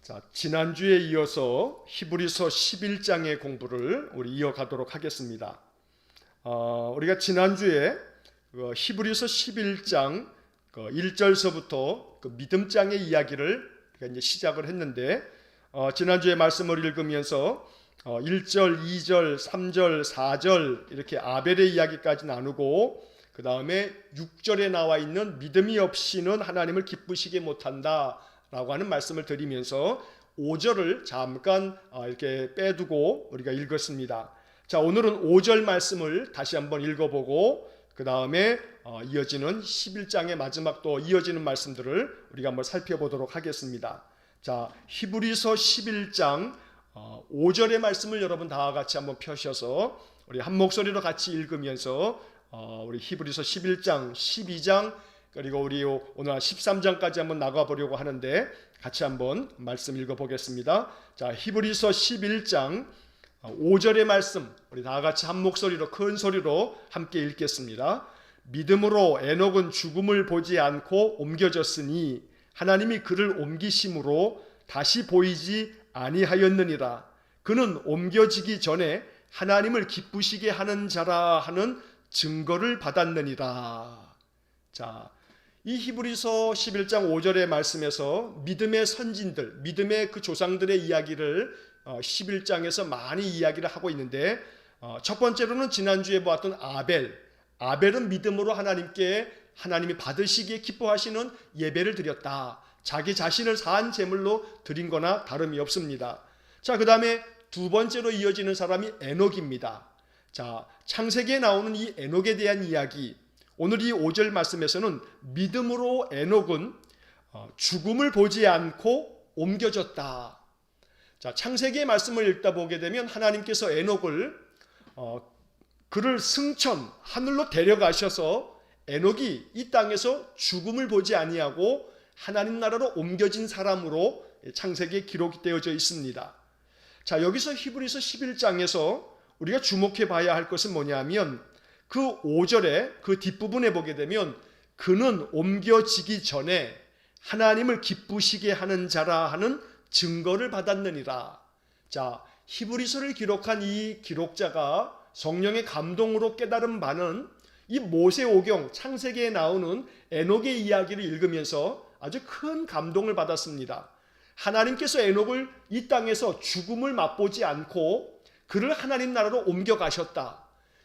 자, 지난주에 이어서 히브리서 11장의 공부를 우리 이어가도록 하겠습니다. 우리가 지난주에 히브리서 11장 1절서부터 믿음장의 이야기를 이제 시작을 했는데, 지난주에 말씀을 읽으면서 1절, 2절, 3절, 4절 이렇게 아벨의 이야기까지 나누고, 그 다음에 6절에 나와 있는 믿음이 없이는 하나님을 기쁘시게 못한다 라고 하는 말씀을 드리면서 5절을 잠깐 이렇게 빼두고 우리가 읽었습니다. 자, 오늘은 5절 말씀을 다시 한번 읽어보고 그 다음에 이어지는 11장의 마지막 또 이어지는 말씀들을 우리가 한번 살펴보도록 하겠습니다. 자, 히브리서 11장 5절의 말씀을 여러분 다 같이 한번 펴셔서 우리 한 목소리로 같이 읽으면서 우리 히브리서 11장, 12장 그리고 우리 오늘 13장까지 한번 나가보려고 하는데 같이 한번 말씀 읽어보겠습니다. 자, 히브리서 11장 5절의 말씀 우리 다 같이 한 목소리로 큰 소리로 함께 읽겠습니다. 믿음으로 에녹은 죽음을 보지 않고 옮겨졌으니 하나님이 그를 옮기심으로 다시 보이지 아니하였느니라. 그는 옮겨지기 전에 하나님을 기쁘시게 하는 자라 하는 증거를 받았느니라. 자, 이 히브리서 11장 5절의 말씀에서 믿음의 선진들, 믿음의 그 조상들의 이야기를 11장에서 많이 이야기를 하고 있는데, 첫 번째로는 지난주에 보았던 아벨은 믿음으로 하나님이 받으시기에 기뻐하시는 예배를 드렸다. 자기 자신을 사한 제물로 드린 거나 다름이 없습니다. 자, 그 다음에 두 번째로 이어지는 사람이 에녹입니다. 자, 창세기에 나오는 이 에녹에 대한 이야기, 오늘 이 5절 말씀에서는 믿음으로 에녹은 죽음을 보지 않고 옮겨졌다. 자, 창세기의 말씀을 읽다 보게 되면 하나님께서 에녹을 그를 승천 하늘로 데려가셔서 에녹이 이 땅에서 죽음을 보지 아니하고 하나님 나라로 옮겨진 사람으로 창세기에 기록이 되어져 있습니다. 자, 여기서 히브리서 11장에서 우리가 주목해 봐야 할 것은 뭐냐면 그 5절에 그 뒷부분에 보게 되면 그는 옮겨지기 전에 하나님을 기쁘시게 하는 자라 하는 증거를 받았느니라. 자, 히브리서를 기록한 이 기록자가 성령의 감동으로 깨달은 바는 이 모세오경 창세기에 나오는 에녹의 이야기를 읽으면서 아주 큰 감동을 받았습니다. 하나님께서 에녹을 이 땅에서 죽음을 맛보지 않고 그를 하나님 나라로 옮겨가셨다.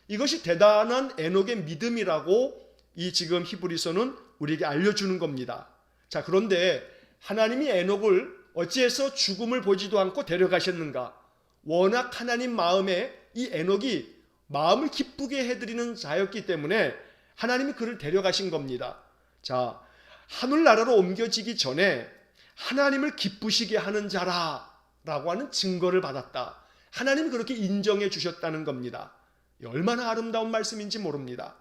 이것이 대단한 에녹의 믿음이라고 이 지금 히브리서는 우리에게 알려주는 겁니다. 자, 그런데 하나님이 에녹을 어찌해서 죽음을 보지도 않고 데려가셨는가? 워낙 하나님 마음에 이 에녹이 마음을 기쁘게 해드리는 자였기 때문에 하나님이 그를 데려가신 겁니다. 자, 하늘나라로 옮겨지기 전에 하나님을 기쁘시게 하는 자라라고 하는 증거를 받았다. 하나님이 그렇게 인정해 주셨다는 겁니다. 얼마나 아름다운 말씀인지 모릅니다.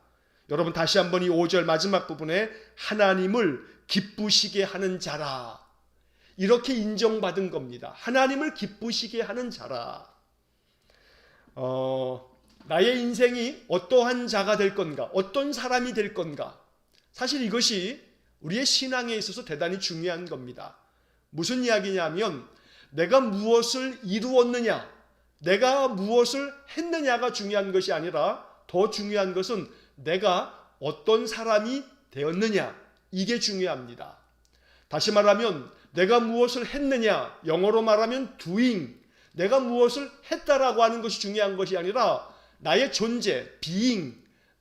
여러분 다시 한번 이 5절 마지막 부분에 하나님을 기쁘시게 하는 자라, 이렇게 인정받은 겁니다. 하나님을 기쁘시게 하는 자라. 나의 인생이 어떠한 자가 될 건가, 어떤 사람이 될 건가, 사실 이것이 우리의 신앙에 있어서 대단히 중요한 겁니다. 무슨 이야기냐면 내가 무엇을 이루었느냐, 내가 무엇을 했느냐가 중요한 것이 아니라 더 중요한 것은 내가 어떤 사람이 되었느냐, 이게 중요합니다. 다시 말하면 내가 무엇을 했느냐, 영어로 말하면 doing, 내가 무엇을 했다라고 하는 것이 중요한 것이 아니라 나의 존재, being,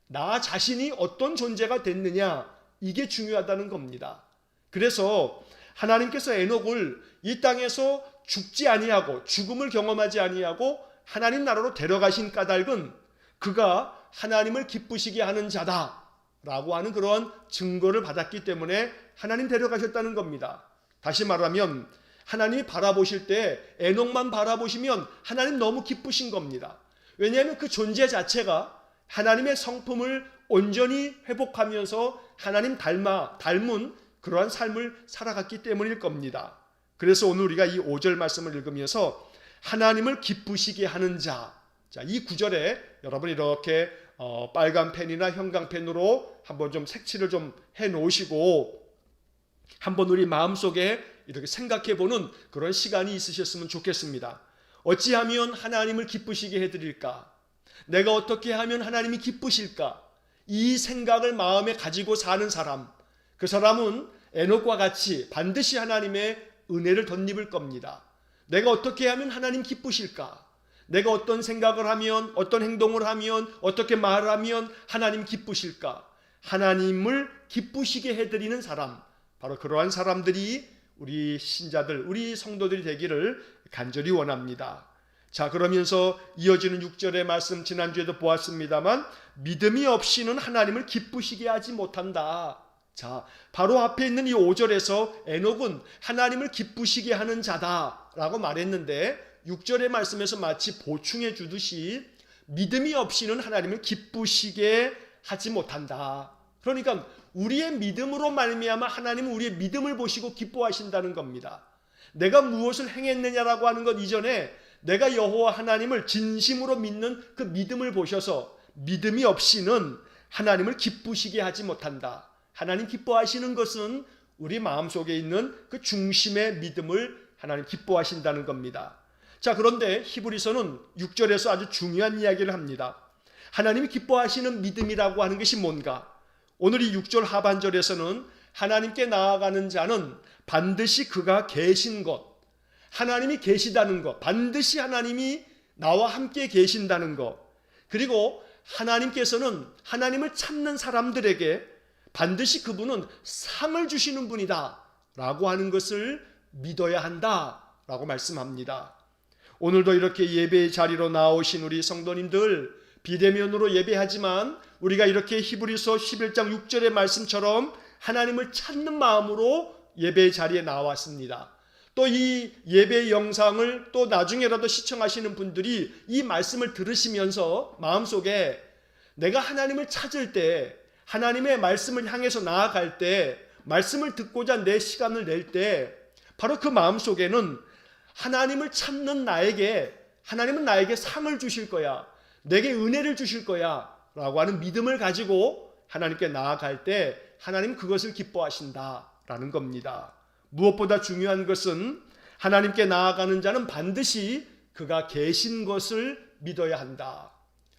나 자신이 어떤 존재가 됐느냐, 이게 중요하다는 겁니다. 그래서 하나님께서 에녹을 이 땅에서 죽지 아니하고 죽음을 경험하지 아니하고 하나님 나라로 데려가신 까닭은 그가 하나님을 기쁘시게 하는 자다라고 하는 그런 증거를 받았기 때문에 하나님 데려가셨다는 겁니다. 다시 말하면 하나님이 바라보실 때 에녹만 바라보시면 하나님 너무 기쁘신 겁니다. 왜냐하면 그 존재 자체가 하나님의 성품을 온전히 회복하면서 하나님 닮은 그러한 삶을 살아갔기 때문일 겁니다. 그래서 오늘 우리가 이 5절 말씀을 읽으면서 하나님을 기쁘시게 하는 자, 자, 이 구절에 여러분 이렇게 빨간 펜이나 형광펜으로 한번 좀 색칠을 좀 해 놓으시고 한번 우리 마음속에 이렇게 생각해 보는 그런 시간이 있으셨으면 좋겠습니다. 어찌하면 하나님을 기쁘시게 해드릴까? 내가 어떻게 하면 하나님이 기쁘실까? 이 생각을 마음에 가지고 사는 사람, 그 사람은 에녹과 같이 반드시 하나님의 은혜를 덧입을 겁니다. 내가 어떻게 하면 하나님 기쁘실까? 내가 어떤 생각을 하면, 어떤 행동을 하면, 어떻게 말을 하면 하나님 기쁘실까? 하나님을 기쁘시게 해드리는 사람, 바로 그러한 사람들이 우리 신자들, 우리 성도들이 되기를 간절히 원합니다. 자, 그러면서 이어지는 6절의 말씀 지난주에도 보았습니다만 믿음이 없이는 하나님을 기쁘시게 하지 못한다. 자, 바로 앞에 있는 이 5절에서 에녹은 하나님을 기쁘시게 하는 자다라고 말했는데 6절의 말씀에서 마치 보충해 주듯이 믿음이 없이는 하나님을 기쁘시게 하지 못한다. 그러니까 우리의 믿음으로 말미암아 하나님은 우리의 믿음을 보시고 기뻐하신다는 겁니다. 내가 무엇을 행했느냐라고 하는 것 이전에 내가 여호와 하나님을 진심으로 믿는 그 믿음을 보셔서 믿음이 없이는 하나님을 기쁘시게 하지 못한다. 하나님 기뻐하시는 것은 우리 마음속에 있는 그 중심의 믿음을 하나님 기뻐하신다는 겁니다. 자, 그런데 히브리서는 6절에서 아주 중요한 이야기를 합니다. 하나님이 기뻐하시는 믿음이라고 하는 것이 뭔가? 오늘 이 6절 하반절에서는 하나님께 나아가는 자는 반드시 그가 계신 것, 하나님이 계시다는 것, 반드시 하나님이 나와 함께 계신다는 것, 그리고 하나님께서는 하나님을 찾는 사람들에게 반드시 그분은 상을 주시는 분이다 라고 하는 것을 믿어야 한다 라고 말씀합니다. 오늘도 이렇게 예배의 자리로 나오신 우리 성도님들, 비대면으로 예배하지만 우리가 이렇게 히브리서 11장 6절의 말씀처럼 하나님을 찾는 마음으로 예배의 자리에 나왔습니다. 또 이 예배 영상을 또 나중에라도 시청하시는 분들이 이 말씀을 들으시면서 마음속에 내가 하나님을 찾을 때, 하나님의 말씀을 향해서 나아갈 때, 말씀을 듣고자 내 시간을 낼 때 바로 그 마음속에는 하나님을 찾는 나에게, 하나님은 나에게 상을 주실 거야, 내게 은혜를 주실 거야 라고 하는 믿음을 가지고 하나님께 나아갈 때 하나님 그것을 기뻐하신다라는 겁니다. 무엇보다 중요한 것은 하나님께 나아가는 자는 반드시 그가 계신 것을 믿어야 한다.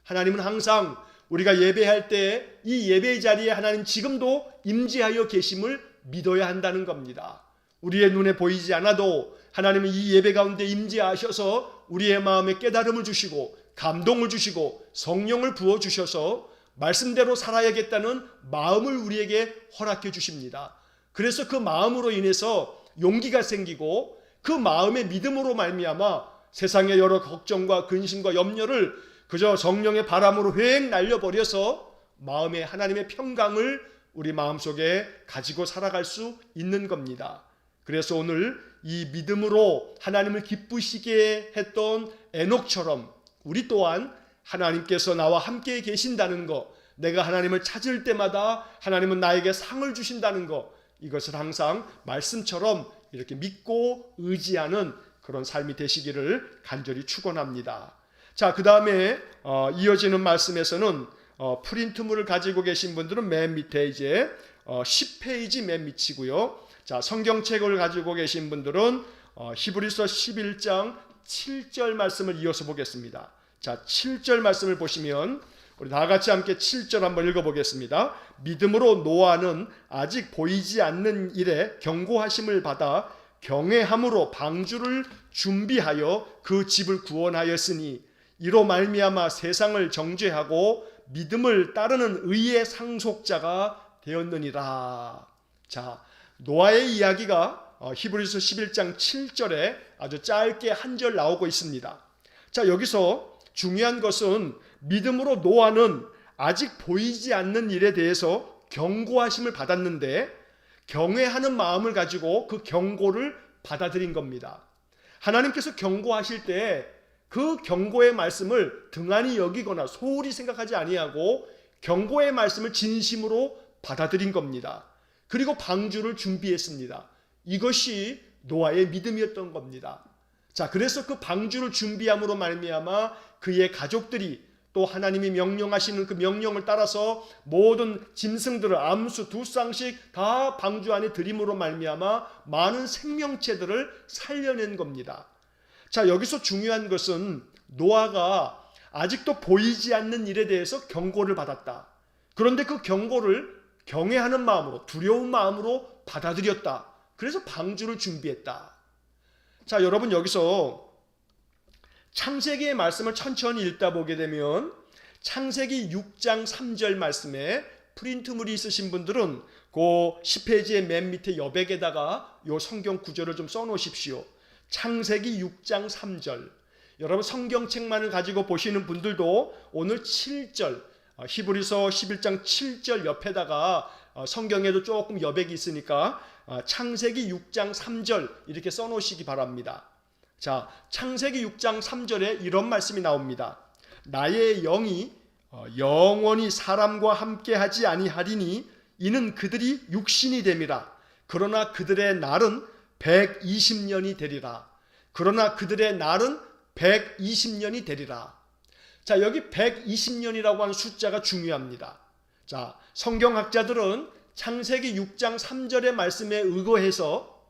하나님은 항상 우리가 예배할 때 이 예배의 자리에 하나님 지금도 임재하여 계심을 믿어야 한다는 겁니다. 우리의 눈에 보이지 않아도 하나님은 이 예배 가운데 임재하셔서 우리의 마음에 깨달음을 주시고 감동을 주시고 성령을 부어주셔서 말씀대로 살아야겠다는 마음을 우리에게 허락해 주십니다. 그래서 그 마음으로 인해서 용기가 생기고 그 마음의 믿음으로 말미암아 세상의 여러 걱정과 근심과 염려를 그저 성령의 바람으로 휑 날려버려서 마음에 하나님의 평강을 우리 마음속에 가지고 살아갈 수 있는 겁니다. 그래서 오늘 이 믿음으로 하나님을 기쁘시게 했던 에녹처럼 우리 또한 하나님께서 나와 함께 계신다는 것, 내가 하나님을 찾을 때마다 하나님은 나에게 상을 주신다는 것, 이것을 항상 말씀처럼 이렇게 믿고 의지하는 그런 삶이 되시기를 간절히 축원합니다. 자, 그 다음에 이어지는 말씀에서는 프린트물을 가지고 계신 분들은 맨 밑에 이제 10페이지 맨 밑이고요. 자, 성경책을 가지고 계신 분들은 히브리서 11장 7절 말씀을 이어서 보겠습니다. 자, 7절 말씀을 보시면 우리 다 같이 함께 7절 한번 읽어보겠습니다. 믿음으로 노아는 아직 보이지 않는 일에 경고하심을 받아 경외함으로 방주를 준비하여 그 집을 구원하였으니 이로 말미암아 세상을 정죄하고 믿음을 따르는 의의 상속자가 되었느니라. 자, 노아의 이야기가 히브리서 11장 7절에 아주 짧게 한 절 나오고 있습니다. 자, 여기서 중요한 것은 믿음으로 노아는 아직 보이지 않는 일에 대해서 경고하심을 받았는데 경외하는 마음을 가지고 그 경고를 받아들인 겁니다. 하나님께서 경고하실 때 그 경고의 말씀을 등한히 여기거나 소홀히 생각하지 아니하고 경고의 말씀을 진심으로 받아들인 겁니다. 그리고 방주를 준비했습니다. 이것이 노아의 믿음이었던 겁니다. 자, 그래서 그 방주를 준비함으로 말미암아 그의 가족들이 또 하나님이 명령하시는 그 명령을 따라서 모든 짐승들을 암수 2쌍씩 다 방주 안에 들임으로 말미암아 많은 생명체들을 살려낸 겁니다. 자, 여기서 중요한 것은 노아가 아직도 보이지 않는 일에 대해서 경고를 받았다. 그런데 그 경고를 경외하는 마음으로, 두려운 마음으로 받아들였다. 그래서 방주를 준비했다. 자, 여러분 여기서 창세기의 말씀을 천천히 읽다 보게 되면 창세기 6장 3절 말씀에 프린트물이 있으신 분들은 그 10페이지의 맨 밑에 여백에다가 이 성경 구절을 좀 써놓으십시오. 창세기 6장 3절. 여러분 성경책만을 가지고 보시는 분들도 오늘 7절, 히브리서 11장 7절 옆에다가 성경에도 조금 여백이 있으니까 창세기 6장 3절 이렇게 써놓으시기 바랍니다. 자, 창세기 6장 3절에 이런 말씀이 나옵니다. 나의 영이 영원히 사람과 함께하지 아니하리니 이는 그들이 육신이 됨이라. 그러나 그들의 날은 120년이 되리라. 그러나 그들의 날은 120년이 되리라. 자, 여기 120년이라고 하는 숫자가 중요합니다. 자, 성경학자들은 창세기 6장 3절의 말씀에 의거해서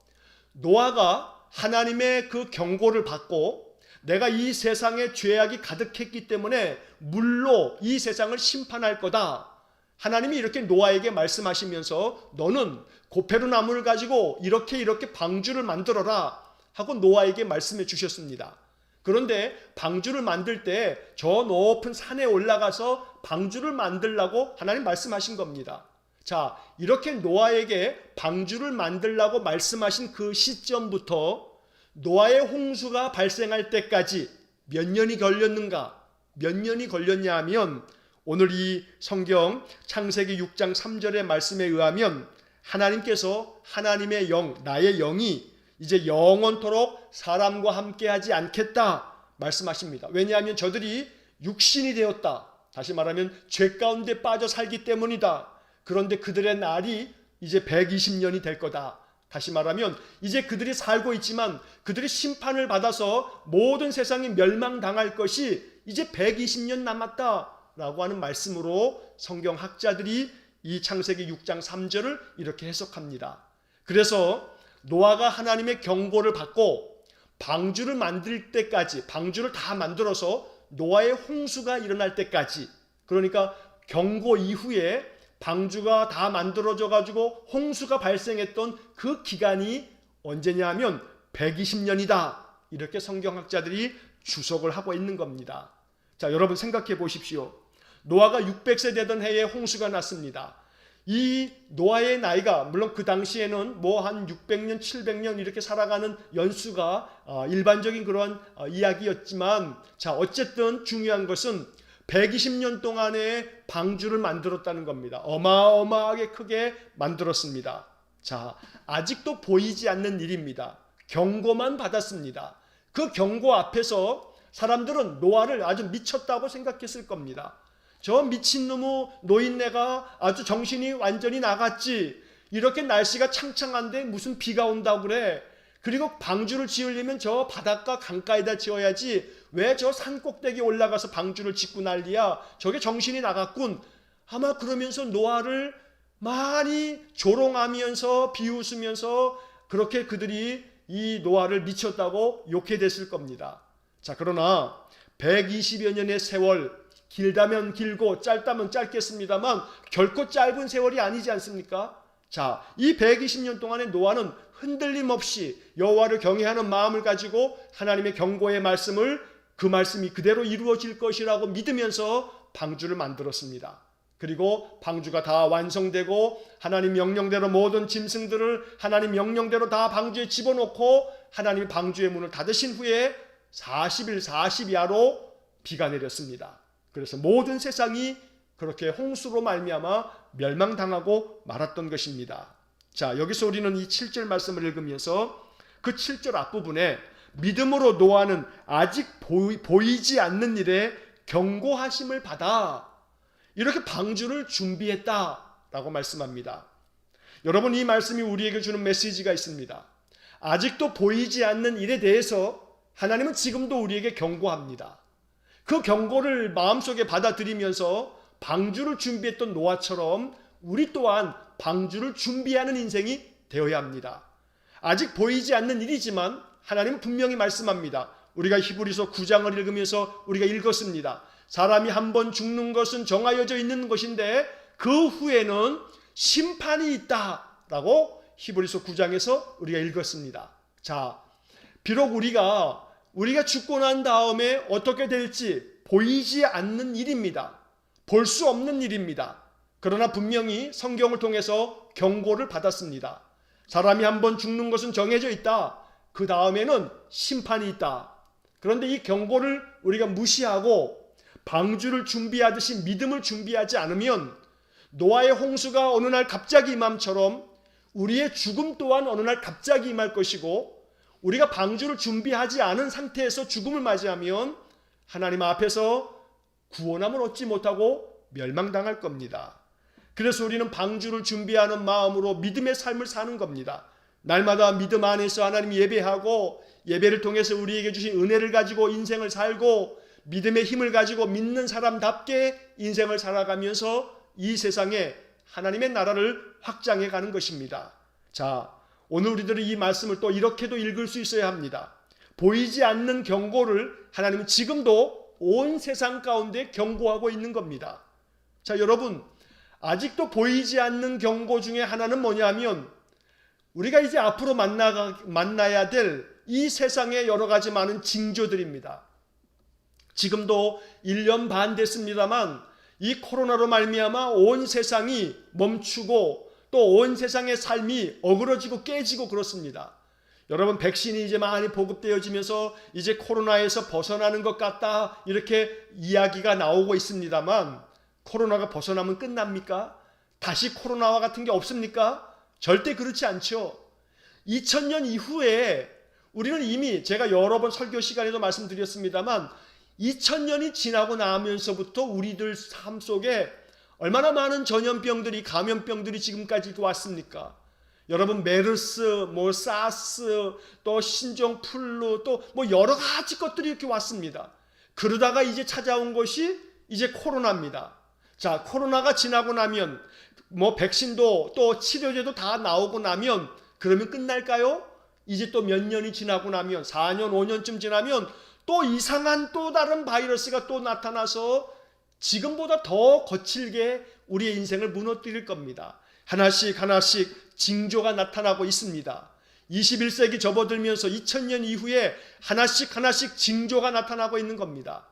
노아가 하나님의 그 경고를 받고 내가 이 세상에 죄악이 가득했기 때문에 물로 이 세상을 심판할 거다. 하나님이 이렇게 노아에게 말씀하시면서 너는 고페루 나무를 가지고 이렇게 방주를 만들어라 하고 노아에게 말씀해 주셨습니다. 그런데 방주를 만들 때 저 높은 산에 올라가서 방주를 만들라고 하나님 말씀하신 겁니다. 자, 이렇게 노아에게 방주를 만들라고 말씀하신 그 시점부터 노아의 홍수가 발생할 때까지 몇 년이 걸렸는가? 몇 년이 걸렸냐 하면 오늘 이 성경 창세기 6장 3절의 말씀에 의하면 하나님께서 하나님의 영, 나의 영이 이제 영원토록 사람과 함께하지 않겠다 말씀하십니다. 왜냐하면 저들이 육신이 되었다. 다시 말하면 죄 가운데 빠져 살기 때문이다. 그런데 그들의 날이 이제 120년이 될 거다. 다시 말하면 이제 그들이 살고 있지만 그들이 심판을 받아서 모든 세상이 멸망당할 것이 이제 120년 남았다라고 하는 말씀으로 성경학자들이 이 창세기 6장 3절을 이렇게 해석합니다. 그래서 노아가 하나님의 경고를 받고 방주를 만들 때까지, 방주를 다 만들어서 노아의 홍수가 일어날 때까지, 그러니까 경고 이후에 방주가 다 만들어져 가지고 홍수가 발생했던 그 기간이 언제냐 하면 120년이다. 이렇게 성경학자들이 주석을 하고 있는 겁니다. 자, 여러분 생각해 보십시오. 노아가 600세 되던 해에 홍수가 났습니다. 이 노아의 나이가 물론 그 당시에는 뭐 한 600년, 700년 이렇게 살아가는 연수가 일반적인 그런 이야기였지만, 자, 어쨌든 중요한 것은 120년 동안에 방주를 만들었다는 겁니다. 어마어마하게 크게 만들었습니다. 자, 아직도 보이지 않는 일입니다. 경고만 받았습니다. 그 경고 앞에서 사람들은 노아를 아주 미쳤다고 생각했을 겁니다. 저 미친놈의 노인네가 아주 정신이 완전히 나갔지. 이렇게 날씨가 창창한데 무슨 비가 온다고 그래. 그리고 방주를 지으려면 저 바닷가 강가에다 지어야지. 왜 저 산 꼭대기 올라가서 방주를 짓고 난리야. 저게 정신이 나갔군. 아마 그러면서 노아를 많이 조롱하면서 비웃으면서 그렇게 그들이 이 노아를 미쳤다고 욕해댔을 겁니다. 자, 그러나 120여 년의 세월, 길다면 길고 짧다면 짧겠습니다만 결코 짧은 세월이 아니지 않습니까? 자, 이 120년 동안에 노아는 흔들림 없이 여호와를 경외하는 마음을 가지고 하나님의 경고의 말씀을, 그 말씀이 그대로 이루어질 것이라고 믿으면서 방주를 만들었습니다. 그리고 방주가 다 완성되고 하나님 명령대로 모든 짐승들을 하나님 명령대로 다 방주에 집어넣고 하나님 방주의 문을 닫으신 후에 40일 40야로 비가 내렸습니다. 그래서 모든 세상이 그렇게 홍수로 말미암아 멸망당하고 말았던 것입니다. 자, 여기서 우리는 이 7절 말씀을 읽으면서 그 7절 앞부분에 믿음으로 노아는 아직 보이지 않는 일에 경고하심을 받아 이렇게 방주를 준비했다라고 말씀합니다. 여러분, 이 말씀이 우리에게 주는 메시지가 있습니다. 아직도 보이지 않는 일에 대해서 하나님은 지금도 우리에게 경고합니다. 그 경고를 마음속에 받아들이면서 방주를 준비했던 노아처럼 우리 또한 방주를 준비하는 인생이 되어야 합니다. 아직 보이지 않는 일이지만 하나님은 분명히 말씀합니다. 우리가 히브리서 9장을 읽으면서 우리가 읽었습니다. 사람이 한 번 죽는 것은 정하여져 있는 것인데 그 후에는 심판이 있다라고 히브리서 9장에서 우리가 읽었습니다. 자, 비록 우리가 죽고 난 다음에 어떻게 될지 보이지 않는 일입니다. 볼 수 없는 일입니다. 그러나 분명히 성경을 통해서 경고를 받았습니다. 사람이 한 번 죽는 것은 정해져 있다. 그 다음에는 심판이 있다. 그런데 이 경고를 우리가 무시하고 방주를 준비하듯이 믿음을 준비하지 않으면 노아의 홍수가 어느 날 갑자기 임함처럼 우리의 죽음 또한 어느 날 갑자기 임할 것이고, 우리가 방주를 준비하지 않은 상태에서 죽음을 맞이하면 하나님 앞에서 구원함을 얻지 못하고 멸망당할 겁니다. 그래서 우리는 방주를 준비하는 마음으로 믿음의 삶을 사는 겁니다. 날마다 믿음 안에서 하나님 예배하고, 예배를 통해서 우리에게 주신 은혜를 가지고 인생을 살고, 믿음의 힘을 가지고 믿는 사람답게 인생을 살아가면서 이 세상에 하나님의 나라를 확장해 가는 것입니다. 자, 오늘 우리들은 이 말씀을 또 이렇게도 읽을 수 있어야 합니다. 보이지 않는 경고를 하나님은 지금도 온 세상 가운데 경고하고 있는 겁니다. 자, 여러분, 아직도 보이지 않는 경고 중에 하나는 뭐냐면 우리가 이제 앞으로 만나야 될 이 세상의 여러 가지 많은 징조들입니다. 지금도 1년 반 됐습니다만 이 코로나로 말미암아 온 세상이 멈추고 또 온 세상의 삶이 어그러지고 깨지고 그렇습니다. 여러분, 백신이 이제 많이 보급되어지면서 이제 코로나에서 벗어나는 것 같다, 이렇게 이야기가 나오고 있습니다만 코로나가 벗어나면 끝납니까? 다시 코로나와 같은 게 없습니까? 절대 그렇지 않죠. 2000년 이후에 우리는 이미, 제가 여러 번 설교 시간에도 말씀드렸습니다만 2000년이 지나고 나면서부터 우리들 삶 속에 얼마나 많은 전염병들이, 감염병들이 지금까지 왔습니까? 여러분, 메르스, 사스, 또 신종플루, 또 여러 가지 것들이 이렇게 왔습니다. 그러다가 이제 찾아온 것이 이제 코로나입니다. 자, 코로나가 지나고 나면 백신도 또 치료제도 다 나오고 나면 그러면 끝날까요? 이제 또 몇 년이 지나고 나면 4년, 5년쯤 지나면 또 이상한 또 다른 바이러스가 또 나타나서 지금보다 더 거칠게 우리의 인생을 무너뜨릴 겁니다. 하나씩 징조가 나타나고 있습니다. 21세기 접어들면서 2000년 이후에 하나씩 징조가 나타나고 있는 겁니다.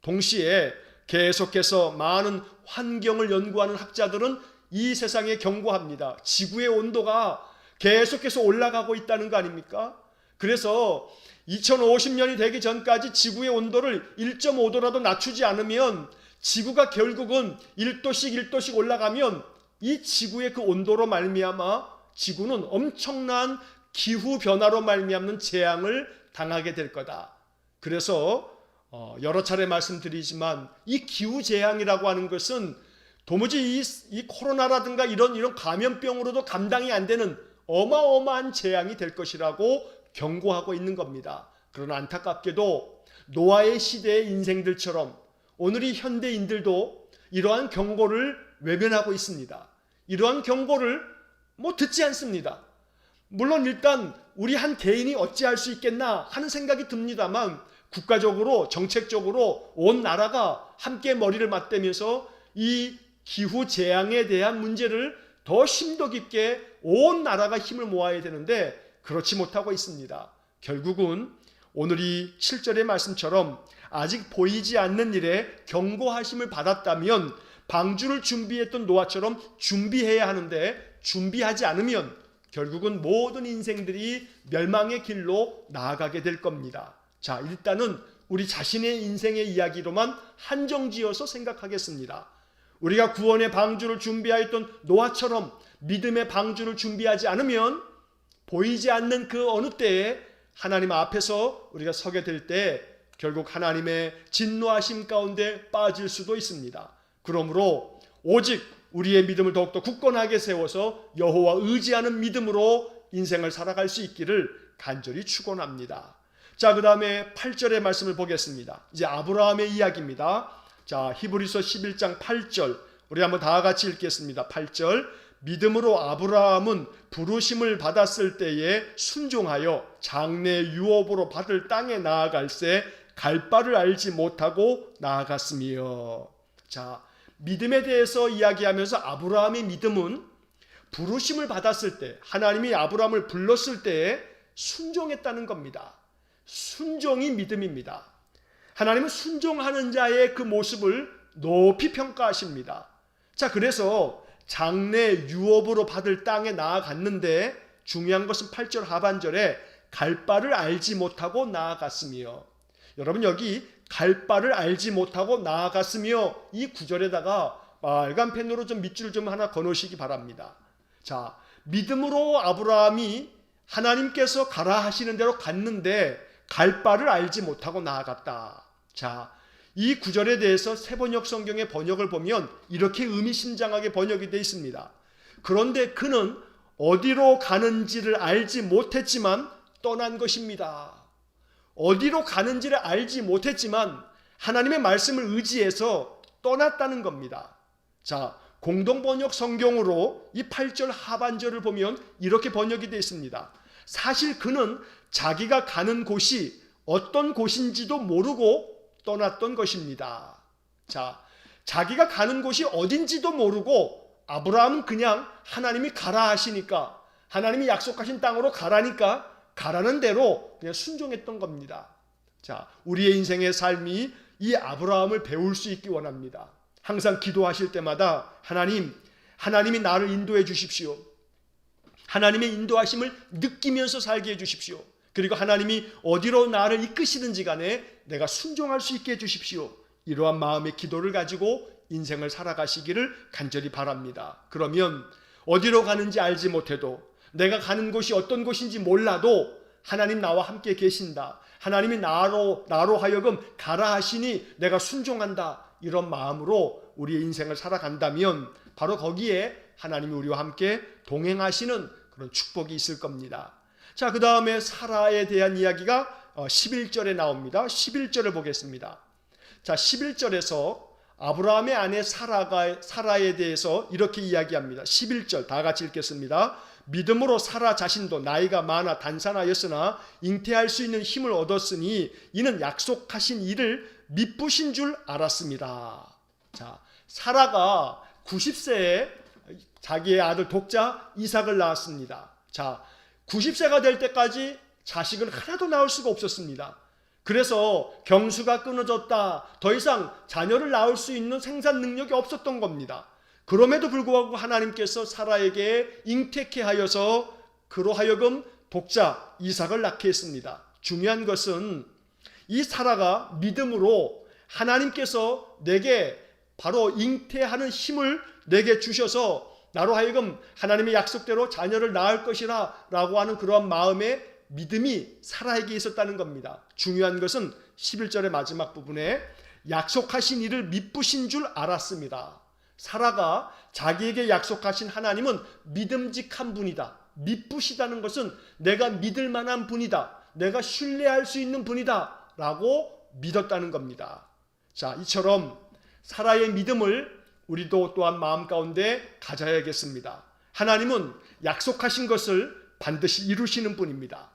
동시에 계속해서 많은 환경을 연구하는 학자들은 이 세상에 경고합니다. 지구의 온도가 계속해서 올라가고 있다는 거 아닙니까? 그래서 2050년이 되기 전까지 지구의 온도를 1.5도라도 낮추지 않으면 지구가 결국은 1도씩 올라가면 이 지구의 그 온도로 말미암아 지구는 엄청난 기후변화로 말미암는 재앙을 당하게 될 거다. 그래서 여러 차례 말씀드리지만 이 기후재앙이라고 하는 것은 도무지 이 코로나라든가 이런 감염병으로도 감당이 안 되는 어마어마한 재앙이 될 것이라고 경고하고 있는 겁니다. 그러나 안타깝게도 노아의 시대의 인생들처럼 오늘의 현대인들도 이러한 경고를 외면하고 있습니다. 이러한 경고를 듣지 않습니다. 물론 일단 우리 한 개인이 어찌할 수 있겠나 하는 생각이 듭니다만 국가적으로, 정책적으로 온 나라가 함께 머리를 맞대면서 이 기후 재앙에 대한 문제를 더 심도 깊게 온 나라가 힘을 모아야 되는데 그렇지 못하고 있습니다. 결국은 오늘 이 7절의 말씀처럼 아직 보이지 않는 일에 경고하심을 받았다면 방주를 준비했던 노아처럼 준비해야 하는데 준비하지 않으면 결국은 모든 인생들이 멸망의 길로 나아가게 될 겁니다. 자, 일단은 우리 자신의 인생의 이야기로만 한정지어서 생각하겠습니다. 우리가 구원의 방주를 준비하였던 노아처럼 믿음의 방주를 준비하지 않으면 보이지 않는 그 어느 때에 하나님 앞에서 우리가 서게 될 때 결국 하나님의 진노하심 가운데 빠질 수도 있습니다. 그러므로 오직 우리의 믿음을 더욱더 굳건하게 세워서 여호와 의지하는 믿음으로 인생을 살아갈 수 있기를 간절히 축원합니다. 자, 그 다음에 8절의 말씀을 보겠습니다. 이제 아브라함의 이야기입니다. 자, 히브리서 11장 8절 우리 한번 다 같이 읽겠습니다. 8절 믿음으로 아브라함은 부르심을 받았을 때에 순종하여 장래 유업으로 받을 땅에 나아갈새 갈 바를 알지 못하고 나아갔으며. 자, 믿음에 대해서 이야기하면서 아브라함의 믿음은 부르심을 받았을 때, 하나님이 아브라함을 불렀을 때에 순종했다는 겁니다. 순종이 믿음입니다. 하나님은 순종하는 자의 그 모습을 높이 평가하십니다. 자, 그래서 장래 유업으로 받을 땅에 나아갔는데 중요한 것은 8절 하반절에 갈 바를 알지 못하고 나아갔으며. 여러분, 여기 갈 바를 알지 못하고 나아갔으며 이 구절에다가 빨간 펜으로 좀 밑줄 좀 하나 거놓으시기 바랍니다. 자, 믿음으로 아브라함이 하나님께서 가라 하시는 대로 갔는데 갈 바를 알지 못하고 나아갔다. 자, 이 구절에 대해서 새번역 성경의 번역을 보면 이렇게 의미심장하게 번역이 되어 있습니다. 그런데 그는 어디로 가는지를 알지 못했지만 떠난 것입니다. 어디로 가는지를 알지 못했지만 하나님의 말씀을 의지해서 떠났다는 겁니다. 자, 공동번역 성경으로 이 8절 하반절을 보면 이렇게 번역이 되어 있습니다. 사실 그는 자기가 가는 곳이 어떤 곳인지도 모르고 떠났던 것입니다. 자, 자기가 가는 곳이 어딘지도 모르고 아브라함은 그냥 하나님이 가라 하시니까, 하나님이 약속하신 땅으로 가라니까 가라는 대로 그냥 순종했던 겁니다. 자, 우리의 인생의 삶이 이 아브라함을 배울 수 있기 원합니다. 항상 기도하실 때마다 하나님이 나를 인도해 주십시오. 하나님의 인도하심을 느끼면서 살게 해 주십시오. 그리고 하나님이 어디로 나를 이끄시든지 간에 내가 순종할 수 있게 해 주십시오. 이러한 마음의 기도를 가지고 인생을 살아가시기를 간절히 바랍니다. 그러면 어디로 가는지 알지 못해도, 내가 가는 곳이 어떤 곳인지 몰라도 하나님 나와 함께 계신다, 하나님이 나로 하여금 가라 하시니 내가 순종한다, 이런 마음으로 우리의 인생을 살아간다면 바로 거기에 하나님이 우리와 함께 동행하시는 그런 축복이 있을 겁니다. 자, 그 다음에 사라에 대한 이야기가 11절에 나옵니다. 11절을 보겠습니다. 자, 11절에서 아브라함의 아내 사라에 대해서 이렇게 이야기합니다. 11절 다 같이 읽겠습니다. 믿음으로 사라 자신도 나이가 많아 단산하였으나 잉태할 수 있는 힘을 얻었으니 이는 약속하신 이를 미쁘신 줄 알았습니다. 자, 사라가 90세에 자기의 아들 독자 이삭을 낳았습니다. 자, 90세가 될 때까지 자식을 하나도 낳을 수가 없었습니다. 그래서 경수가 끊어졌다, 더 이상 자녀를 낳을 수 있는 생산 능력이 없었던 겁니다. 그럼에도 불구하고 하나님께서 사라에게 잉태케 하여서 그로 하여금 독자 이삭을 낳게 했습니다. 중요한 것은 이 사라가 믿음으로 하나님께서 내게 바로 잉태하는 힘을 내게 주셔서 나로 하여금 하나님의 약속대로 자녀를 낳을 것이라 라고 하는 그러한 마음의 믿음이 사라에게 있었다는 겁니다. 중요한 것은 11절의 마지막 부분에 약속하신 이를 미쁘신 줄 알았습니다. 사라가 자기에게 약속하신 하나님은 믿음직한 분이다, 미쁘시다는 것은 내가 믿을 만한 분이다, 내가 신뢰할 수 있는 분이다 라고 믿었다는 겁니다. 자, 이처럼 사라의 믿음을 우리도 또한 마음 가운데 가져야겠습니다. 하나님은 약속하신 것을 반드시 이루시는 분입니다.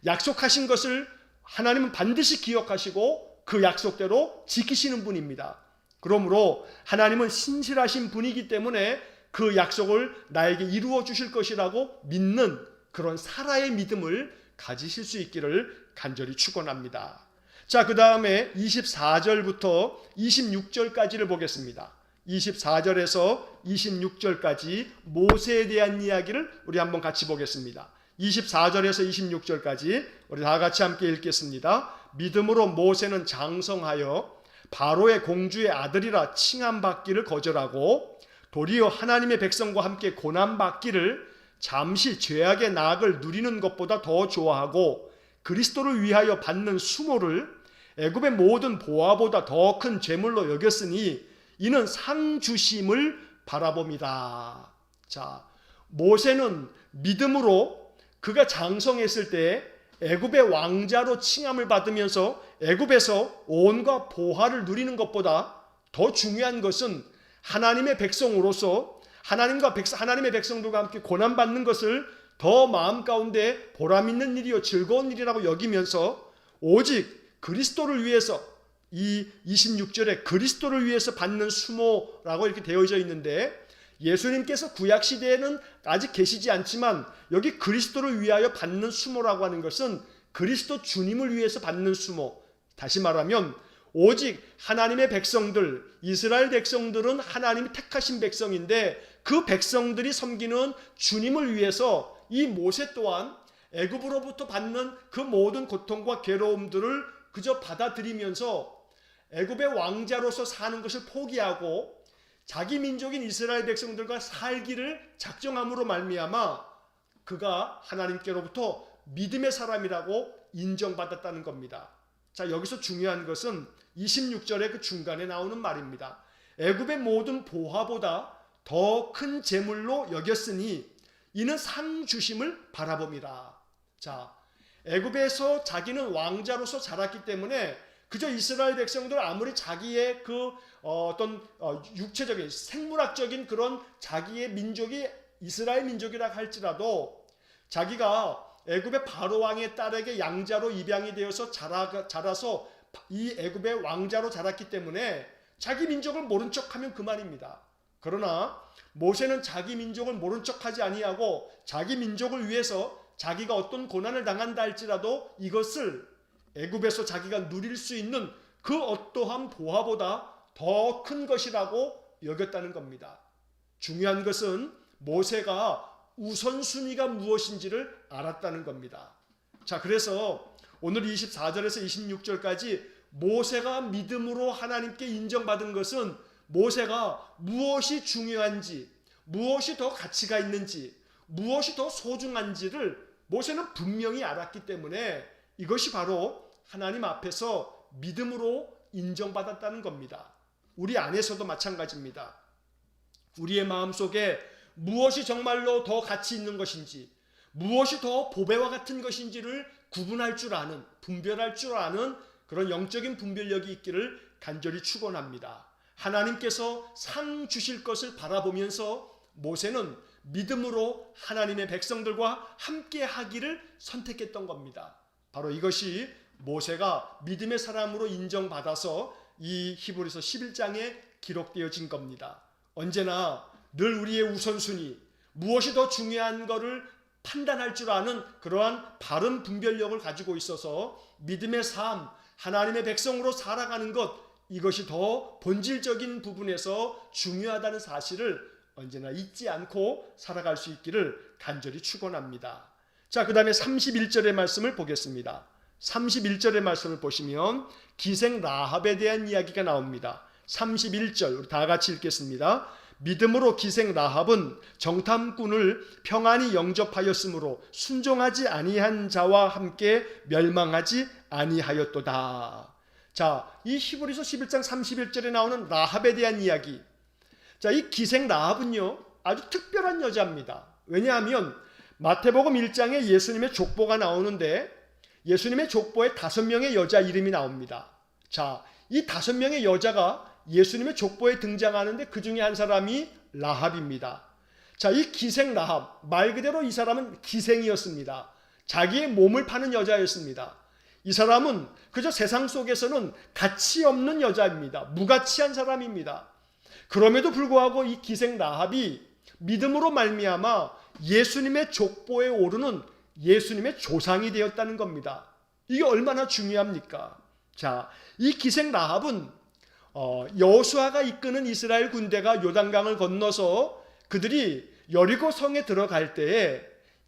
약속하신 것을 하나님은 반드시 기억하시고 그 약속대로 지키시는 분입니다. 그러므로 하나님은 신실하신 분이기 때문에 그 약속을 나에게 이루어 주실 것이라고 믿는 그런 사라의 믿음을 가지실 수 있기를 간절히 축원합니다. 자, 그 다음에 24절부터 26절까지를 보겠습니다. 24절에서 26절까지 모세에 대한 이야기를 우리 한번 같이 보겠습니다. 24절에서 26절까지 우리 다 같이 함께 읽겠습니다. 믿음으로 모세는 장성하여 바로의 공주의 아들이라 칭함받기를 거절하고 도리어 하나님의 백성과 함께 고난받기를 잠시 죄악의 나악을 누리는 것보다 더 좋아하고 그리스도를 위하여 받는 수모를 애굽의 모든 보화보다 더 큰 재물로 여겼으니 이는 상 주심을 바라봅니다. 자, 모세는 믿음으로 그가 장성했을 때 애굽의 왕자로 칭함을 받으면서 애굽에서 온갖 보화를 누리는 것보다 더 중요한 것은 하나님의 백성으로서 하나님의 백성들과 함께 고난받는 것을 더 마음 가운데 보람 있는 일이요 즐거운 일이라고 여기면서 오직 그리스도를 위해서, 이 26절에 그리스도를 위해서 받는 수모라고 이렇게 되어져 있는데, 예수님께서 구약 시대에는 아직 계시지 않지만 여기 그리스도를 위하여 받는 수모라고 하는 것은 그리스도 주님을 위해서 받는 수모, 다시 말하면 오직 하나님의 백성들, 이스라엘 백성들은 하나님이 택하신 백성인데 그 백성들이 섬기는 주님을 위해서 이 모세 또한 애굽으로부터 받는 그 모든 고통과 괴로움들을 그저 받아들이면서 애굽의 왕자로서 사는 것을 포기하고 자기 민족인 이스라엘 백성들과 살기를 작정함으로 말미암아 그가 하나님께로부터 믿음의 사람이라고 인정받았다는 겁니다. 자, 여기서 중요한 것은 26절의 그 중간에 나오는 말입니다. 애굽의 모든 보화보다 더 큰 재물로 여겼으니 이는 상 주심을 바라봄이라. 자, 애굽에서 자기는 왕자로서 자랐기 때문에 그저 이스라엘 백성들 아무리 자기의 그 어떤 육체적인 생물학적인 그런 자기의 민족이 이스라엘 민족이라 할지라도 자기가 애굽의 바로 왕의 딸에게 양자로 입양이 되어서 자라서 이 애굽의 왕자로 자랐기 때문에 자기 민족을 모른 척하면 그만입니다. 그러나 모세는 자기 민족을 모른 척하지 아니하고 자기 민족을 위해서 자기가 어떤 고난을 당한다 할지라도 이것을 애굽에서 자기가 누릴 수 있는 그 어떠한 보화보다 더 큰 것이라고 여겼다는 겁니다. 중요한 것은 모세가 우선순위가 무엇인지를 알았다는 겁니다. 자, 그래서 오늘 24절에서 26절까지 모세가 믿음으로 하나님께 인정받은 것은 모세가 무엇이 중요한지, 무엇이 더 가치가 있는지, 무엇이 더 소중한지를 모세는 분명히 알았기 때문에 이것이 바로 하나님 앞에서 믿음으로 인정받았다는 겁니다. 우리 안에서도 마찬가지입니다. 우리의 마음속에 무엇이 정말로 더 가치 있는 것인지, 무엇이 더 보배와 같은 것인지를 구분할 줄 아는, 분별할 줄 아는 그런 영적인 분별력이 있기를 간절히 축원합니다. 하나님께서 상 주실 것을 바라보면서 모세는 믿음으로 하나님의 백성들과 함께 하기를 선택했던 겁니다. 바로 이것이 모세가 믿음의 사람으로 인정받아서 이 히브리서 11장에 기록되어진 겁니다. 언제나 늘 우리의 우선순위, 무엇이 더 중요한 것을 판단할 줄 아는 그러한 바른 분별력을 가지고 있어서 믿음의 삶, 하나님의 백성으로 살아가는 것, 이것이 더 본질적인 부분에서 중요하다는 사실을 언제나 잊지 않고 살아갈 수 있기를 간절히 축원합니다. 자, 그 다음에 31절의 말씀을 보겠습니다. 31절의 말씀을 보시면 기생 라합에 대한 이야기가 나옵니다. 31절 우리 다 같이 읽겠습니다. 믿음으로 기생 라합은 정탐꾼을 평안히 영접하였으므로 순종하지 아니한 자와 함께 멸망하지 아니하였도다. 자, 이 히브리서 11장 31절에 나오는 라합에 대한 이야기. 자, 이 기생 라합은요 아주 특별한 여자입니다. 왜냐하면 마태복음 1장에 예수님의 족보가 나오는데 예수님의 족보에 5명의 여자 이름이 나옵니다. 자, 이 5명의 여자가 예수님의 족보에 등장하는데 그 중에 한 사람이 라합입니다. 자, 이 기생 라합, 말 그대로 이 사람은 기생이었습니다. 자기의 몸을 파는 여자였습니다. 이 사람은 그저 세상 속에서는 가치 없는 여자입니다. 무가치한 사람입니다. 그럼에도 불구하고 이 기생 라합이 믿음으로 말미암아 예수님의 족보에 오르는 예수님의 조상이 되었다는 겁니다. 이게 얼마나 중요합니까? 자, 이 기생 라합은 여호수아가 이끄는 이스라엘 군대가 요단강을 건너서 그들이 여리고 성에 들어갈 때에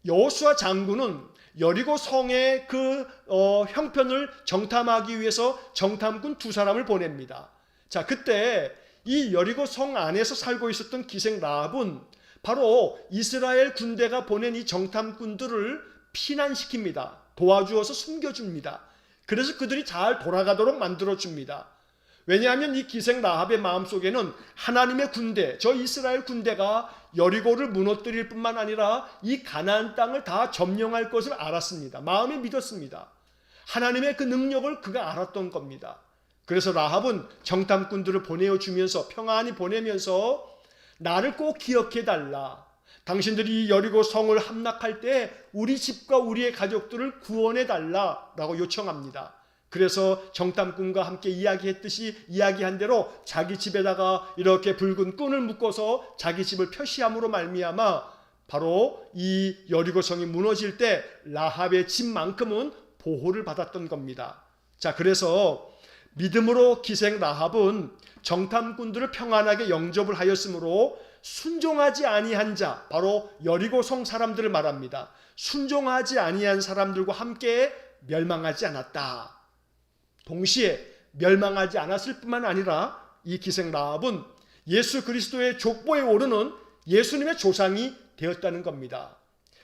여호수아 장군은 여리고 성의 그 형편을 정탐하기 위해서 정탐꾼 2사람을 보냅니다. 자, 그때 이 여리고 성 안에서 살고 있었던 기생 라합은 바로 이스라엘 군대가 보낸 이 정탐꾼들을 피난시킵니다. 도와주어서 숨겨줍니다. 그래서 그들이 잘 돌아가도록 만들어줍니다. 왜냐하면 이 기생 라합의 마음속에는 하나님의 군대, 저 이스라엘 군대가 여리고를 무너뜨릴 뿐만 아니라 이 가나안 땅을 다 점령할 것을 알았습니다. 마음에 믿었습니다. 하나님의 그 능력을 그가 알았던 겁니다. 그래서 라합은 정탐꾼들을 보내어주면서 평안히 보내면서 나를 꼭 기억해달라. 당신들이 이 여리고 성을 함락할 때 우리 집과 우리의 가족들을 구원해달라 라고 요청합니다. 그래서 정탐꾼과 함께 이야기한 대로 자기 집에다가 이렇게 붉은 끈을 묶어서 자기 집을 표시함으로 말미암아 바로 이 여리고성이 무너질 때 라합의 집만큼은 보호를 받았던 겁니다. 자, 그래서 믿음으로 기생 라합은 정탐꾼들을 평안하게 영접을 하였으므로 순종하지 아니한 자, 바로 여리고성 사람들을 말합니다. 순종하지 아니한 사람들과 함께 멸망하지 않았다. 동시에 멸망하지 않았을 뿐만 아니라 이 기생 라합은 예수 그리스도의 족보에 오르는 예수님의 조상이 되었다는 겁니다.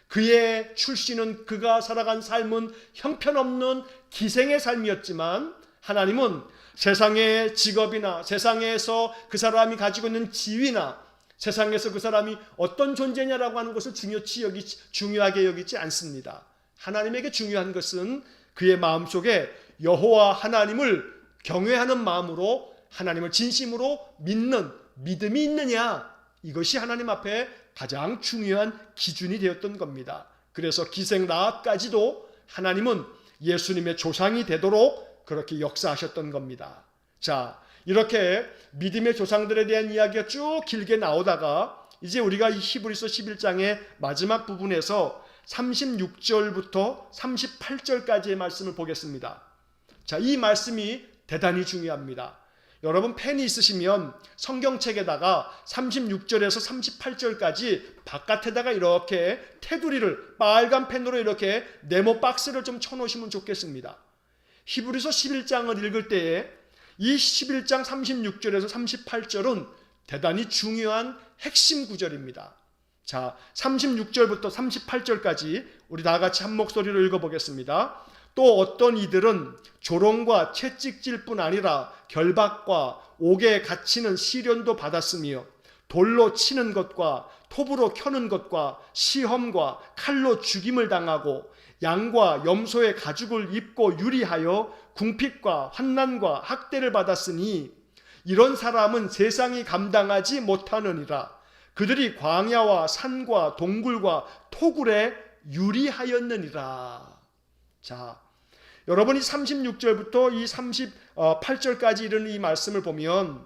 그의 출신은, 그가 살아간 삶은 형편없는 기생의 삶이었지만 하나님은 세상의 직업이나 세상에서 그 사람이 가지고 있는 지위나 세상에서 그 사람이 어떤 존재냐라고 하는 것을 중요하게 여기지 않습니다. 하나님에게 중요한 것은 그의 마음속에 여호와 하나님을 경외하는 마음으로 하나님을 진심으로 믿는 믿음이 있느냐, 이것이 하나님 앞에 가장 중요한 기준이 되었던 겁니다. 그래서 기생 라합까지도 하나님은 예수님의 조상이 되도록 그렇게 역사하셨던 겁니다. 자, 이렇게 믿음의 조상들에 대한 이야기가 쭉 길게 나오다가 이제 우리가 이 히브리서 11장의 마지막 부분에서 36절부터 38절까지의 말씀을 보겠습니다. 자, 이 말씀이 대단히 중요합니다. 여러분 펜이 있으시면 성경책에다가 36절에서 38절까지 바깥에다가 이렇게 테두리를 빨간 펜으로 이렇게 네모 박스를 좀 쳐놓으시면 좋겠습니다. 히브리서 11장을 읽을 때에 이 11장 36절에서 38절은 대단히 중요한 핵심 구절입니다. 자, 36절부터 38절까지 우리 다 같이 한 목소리로 읽어보겠습니다. 또 어떤 이들은 조롱과 채찍질 뿐 아니라 결박과 옥에 갇히는 시련도 받았으며 돌로 치는 것과 톱으로 켜는 것과 시험과 칼로 죽임을 당하고 양과 염소의 가죽을 입고 유리하여 궁핍과 환난과 학대를 받았으니 이런 사람은 세상이 감당하지 못하느니라. 그들이 광야와 산과 동굴과 토굴에 유리하였느니라. 자, 여러분이 36절부터 이 38절까지 이르는 이 말씀을 보면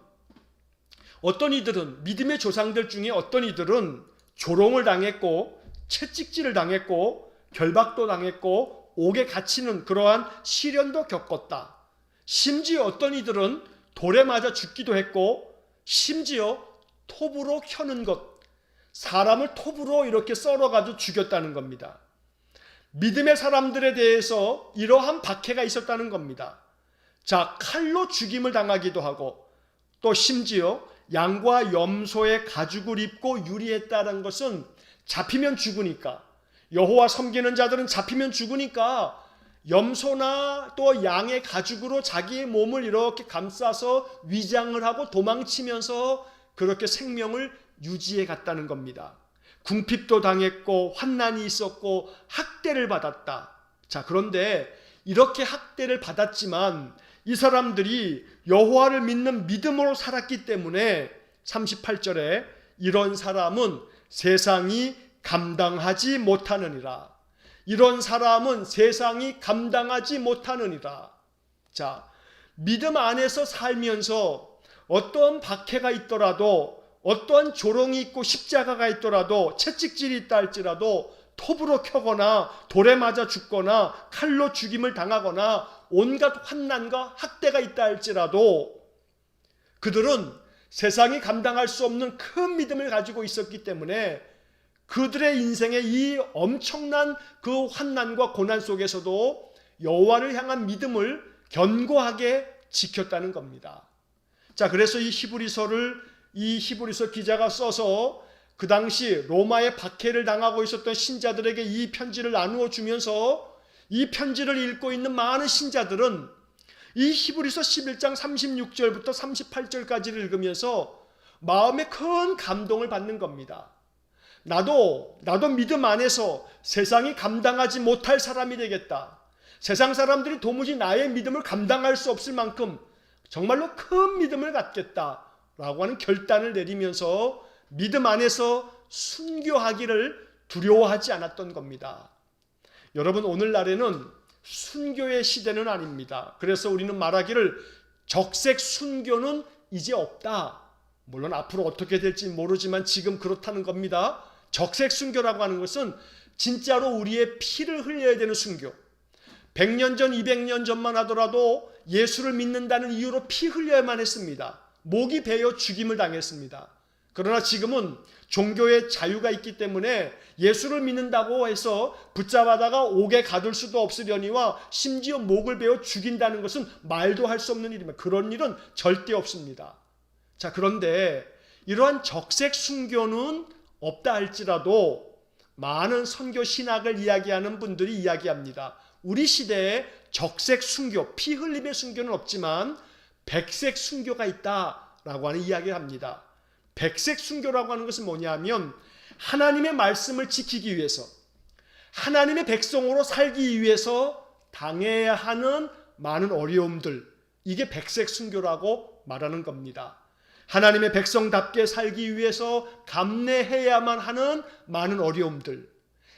어떤 이들은, 믿음의 조상들 중에 어떤 이들은 조롱을 당했고 채찍질을 당했고 결박도 당했고 옥에 갇히는 그러한 시련도 겪었다. 심지어 어떤 이들은 돌에 맞아 죽기도 했고 심지어 톱으로 켜는 것, 사람을 톱으로 이렇게 썰어가지고 죽였다는 겁니다. 믿음의 사람들에 대해서 이러한 박해가 있었다는 겁니다. 자, 칼로 죽임을 당하기도 하고 또 심지어 양과 염소의 가죽을 입고 유리했다는 것은 잡히면 죽으니까, 여호와 섬기는 자들은 잡히면 죽으니까 염소나 또 양의 가죽으로 자기의 몸을 이렇게 감싸서 위장을 하고 도망치면서 그렇게 생명을 유지해 갔다는 겁니다. 궁핍도 당했고 환난이 있었고 학대를 받았다. 자, 그런데 이렇게 학대를 받았지만 이 사람들이 여호와를 믿는 믿음으로 살았기 때문에 38절에 이런 사람은 세상이 감당하지 못하느니라. 이런 사람은 세상이 감당하지 못하느니라. 자, 믿음 안에서 살면서 어떠한 박해가 있더라도, 어떠한 조롱이 있고 십자가가 있더라도, 채찍질이 있다 할지라도 톱으로 켜거나 돌에 맞아 죽거나 칼로 죽임을 당하거나 온갖 환난과 학대가 있다 할지라도 그들은 세상이 감당할 수 없는 큰 믿음을 가지고 있었기 때문에 그들의 인생의 이 엄청난 그 환난과 고난 속에서도 여호와를 향한 믿음을 견고하게 지켰다는 겁니다. 자, 그래서 이 히브리서 기자가 써서 그 당시 로마의 박해를 당하고 있었던 신자들에게 이 편지를 나누어 주면서 이 편지를 읽고 있는 많은 신자들은 이 히브리서 11장 36절부터 38절까지를 읽으면서 마음에 큰 감동을 받는 겁니다. 나도 믿음 안에서 세상이 감당하지 못할 사람이 되겠다. 세상 사람들이 도무지 나의 믿음을 감당할 수 없을 만큼 정말로 큰 믿음을 갖겠다라고 하는 결단을 내리면서 믿음 안에서 순교하기를 두려워하지 않았던 겁니다. 여러분, 오늘날에는 순교의 시대는 아닙니다. 그래서 우리는 말하기를 적색 순교는 이제 없다. 물론 앞으로 어떻게 될지 모르지만 지금 그렇다는 겁니다. 적색 순교라고 하는 것은 진짜로 우리의 피를 흘려야 되는 순교. 100년 전, 200년 전만 하더라도 예수를 믿는다는 이유로 피 흘려야만 했습니다. 목이 베어 죽임을 당했습니다. 그러나 지금은 종교의 자유가 있기 때문에 예수를 믿는다고 해서 붙잡아다가 옥에 가둘 수도 없으려니와 심지어 목을 베어 죽인다는 것은 말도 할 수 없는 일입니다. 그런 일은 절대 없습니다. 자, 그런데 이러한 적색 순교는 없다 할지라도 많은 선교 신학을 이야기하는 분들이 이야기합니다. 우리 시대에 적색 순교, 피 흘림의 순교는 없지만 백색 순교가 있다라고 하는 이야기를 합니다. 백색 순교라고 하는 것은 뭐냐면 하나님의 말씀을 지키기 위해서, 하나님의 백성으로 살기 위해서 당해야 하는 많은 어려움들, 이게 백색 순교라고 말하는 겁니다. 하나님의 백성답게 살기 위해서 감내해야만 하는 많은 어려움들,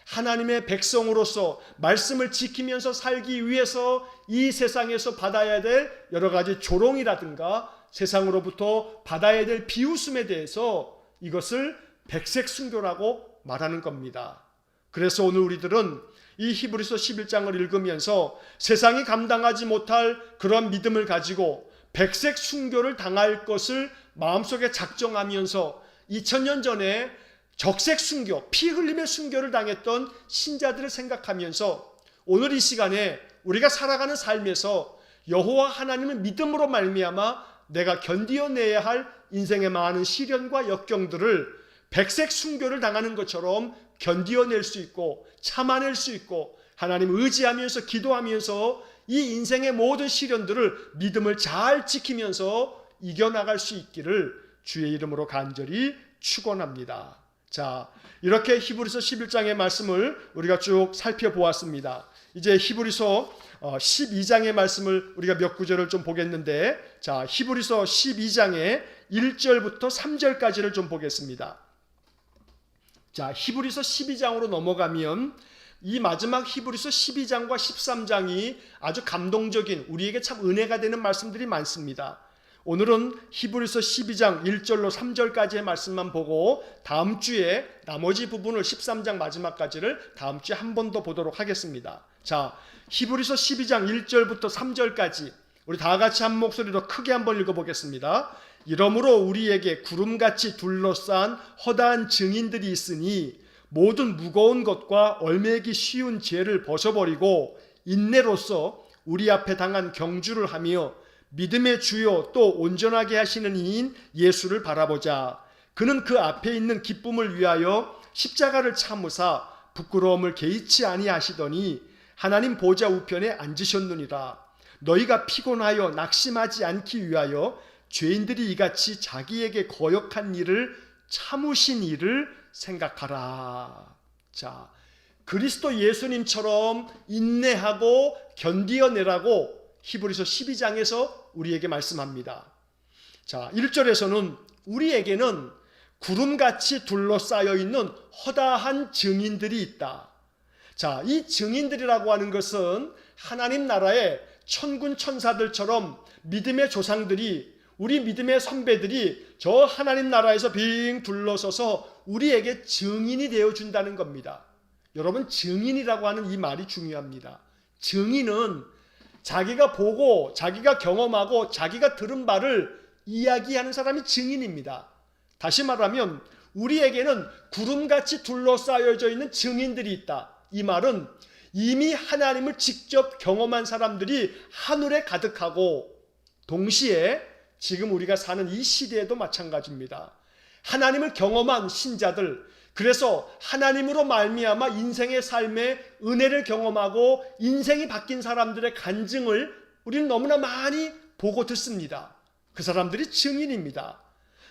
하나님의 백성으로서 말씀을 지키면서 살기 위해서 이 세상에서 받아야 될 여러 가지 조롱이라든가 세상으로부터 받아야 될 비웃음에 대해서 이것을 백색 순교라고 말하는 겁니다. 그래서 오늘 우리들은 이 히브리서 11장을 읽으면서 세상이 감당하지 못할 그런 믿음을 가지고 백색 순교를 당할 것을 마음속에 작정하면서 2000년 전에 적색 순교, 피 흘림의 순교를 당했던 신자들을 생각하면서 오늘 이 시간에 우리가 살아가는 삶에서 여호와 하나님을 믿음으로 말미암아 내가 견디어내야 할 인생의 많은 시련과 역경들을 백색 순교를 당하는 것처럼 견디어낼 수 있고 참아낼 수 있고 하나님 의지하면서 기도하면서 이 인생의 모든 시련들을 믿음을 잘 지키면서 이겨나갈 수 있기를 주의 이름으로 간절히 축원합니다. 자, 이렇게 히브리서 11장의 말씀을 우리가 쭉 살펴보았습니다. 이제 히브리서 12장의 말씀을 우리가 몇 구절을 좀 보겠는데, 자, 히브리서 12장의 1절부터 3절까지를 좀 보겠습니다. 자, 히브리서 12장으로 넘어가면 이 마지막 히브리서 12장과 13장이 아주 감동적인, 우리에게 참 은혜가 되는 말씀들이 많습니다. 오늘은 히브리서 12장 1절로 3절까지의 말씀만 보고 다음 주에 나머지 부분을 13장 마지막까지를 다음 주에 한 번 더 보도록 하겠습니다. 자, 히브리서 12장 1절부터 3절까지 우리 다 같이 한 목소리로 크게 한번 읽어보겠습니다. 이러므로 우리에게 구름같이 둘러싼 허다한 증인들이 있으니 모든 무거운 것과 얼매기 쉬운 죄를 벗어버리고 인내로써 우리 앞에 당한 경주를 하며 믿음의 주요 또 온전하게 하시는 이인 예수를 바라보자. 그는 그 앞에 있는 기쁨을 위하여 십자가를 참으사 부끄러움을 개의치 아니하시더니 하나님 보좌 우편에 앉으셨느니라. 너희가 피곤하여 낙심하지 않기 위하여 죄인들이 이같이 자기에게 거역한 일을 참으신 일을 생각하라. 자, 그리스도 예수님처럼 인내하고 견디어내라고 히브리서 12장에서 우리에게 말씀합니다. 자, 1절에서는 우리에게는 구름같이 둘러싸여 있는 허다한 증인들이 있다. 자, 이 증인들이라고 하는 것은 하나님 나라의 천군 천사들처럼 믿음의 조상들이, 우리 믿음의 선배들이 저 하나님 나라에서 빙 둘러서서 우리에게 증인이 되어준다는 겁니다. 여러분, 증인이라고 하는 이 말이 중요합니다. 증인은 자기가 보고 자기가 경험하고 자기가 들은 바를 이야기하는 사람이 증인입니다. 다시 말하면 우리에게는 구름같이 둘러싸여져 있는 증인들이 있다. 이 말은 이미 하나님을 직접 경험한 사람들이 하늘에 가득하고 동시에 지금 우리가 사는 이 시대에도 마찬가지입니다. 하나님을 경험한 신자들, 그래서 하나님으로 말미암아 인생의 삶에 은혜를 경험하고 인생이 바뀐 사람들의 간증을 우리는 너무나 많이 보고 듣습니다. 그 사람들이 증인입니다.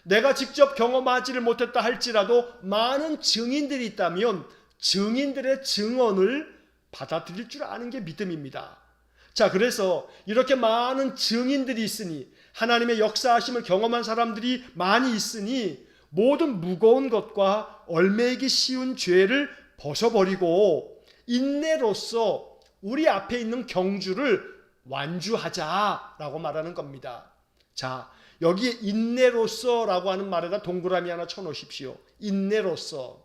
내가 직접 경험하지를 못했다 할지라도 많은 증인들이 있다면 증인들의 증언을 받아들일 줄 아는 게 믿음입니다. 자, 그래서 이렇게 많은 증인들이 있으니, 하나님의 역사하심을 경험한 사람들이 많이 있으니 모든 무거운 것과 얽매이기 쉬운 죄를 벗어버리고 인내로서 우리 앞에 있는 경주를 완주하자라고 말하는 겁니다. 자, 여기에 인내로서라고 하는 말에다 동그라미 하나 쳐놓으십시오. 인내로서.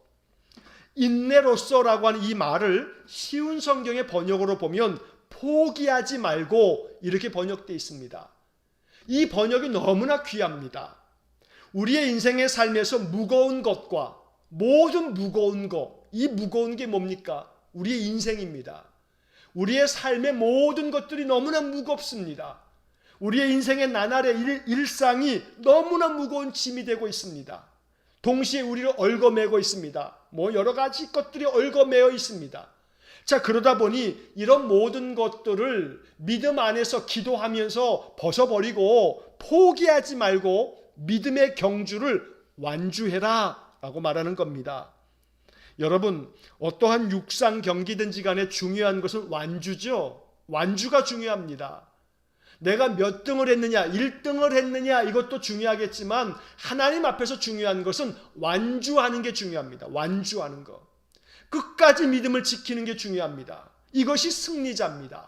인내로서라고 하는 이 말을 쉬운 성경의 번역으로 보면 포기하지 말고 이렇게 번역되어 있습니다. 이 번역이 너무나 귀합니다. 우리의 인생의 삶에서 무거운 것과 모든 무거운 것, 이 무거운 게 뭡니까? 우리의 인생입니다. 우리의 삶의 모든 것들이 너무나 무겁습니다. 우리의 인생의 나날의 일상이 너무나 무거운 짐이 되고 있습니다. 동시에 우리를 얽어매고 있습니다. 여러 가지 것들이 얽어매어 있습니다. 자, 그러다 보니 이런 모든 것들을 믿음 안에서 기도하면서 벗어버리고 포기하지 말고 믿음의 경주를 완주해라 라고 말하는 겁니다. 여러분, 어떠한 육상 경기든지 간에 중요한 것은 완주죠. 완주가 중요합니다. 내가 몇 등을 했느냐, 1등을 했느냐, 이것도 중요하겠지만 하나님 앞에서 중요한 것은 완주하는 게 중요합니다. 완주하는 것. 끝까지 믿음을 지키는 게 중요합니다. 이것이 승리자입니다.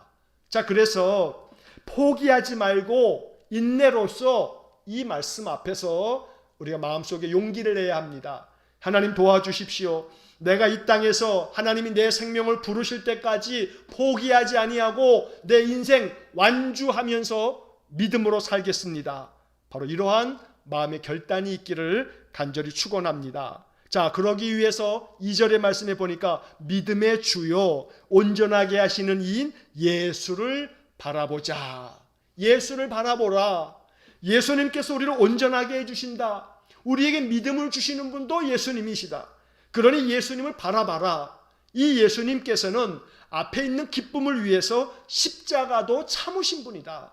자, 그래서 포기하지 말고 인내로서 이 말씀 앞에서 우리가 마음속에 용기를 내야 합니다. 하나님 도와주십시오. 내가 이 땅에서 하나님이 내 생명을 부르실 때까지 포기하지 아니하고 내 인생 완주하면서 믿음으로 살겠습니다. 바로 이러한 마음의 결단이 있기를 간절히 축원합니다. 자, 그러기 위해서 2절의 말씀에 보니까 믿음의 주요 온전하게 하시는 이인 예수를 바라보자. 예수를 바라보라. 예수님께서 우리를 온전하게 해주신다. 우리에게 믿음을 주시는 분도 예수님이시다. 그러니 예수님을 바라봐라. 이 예수님께서는 앞에 있는 기쁨을 위해서 십자가도 참으신 분이다.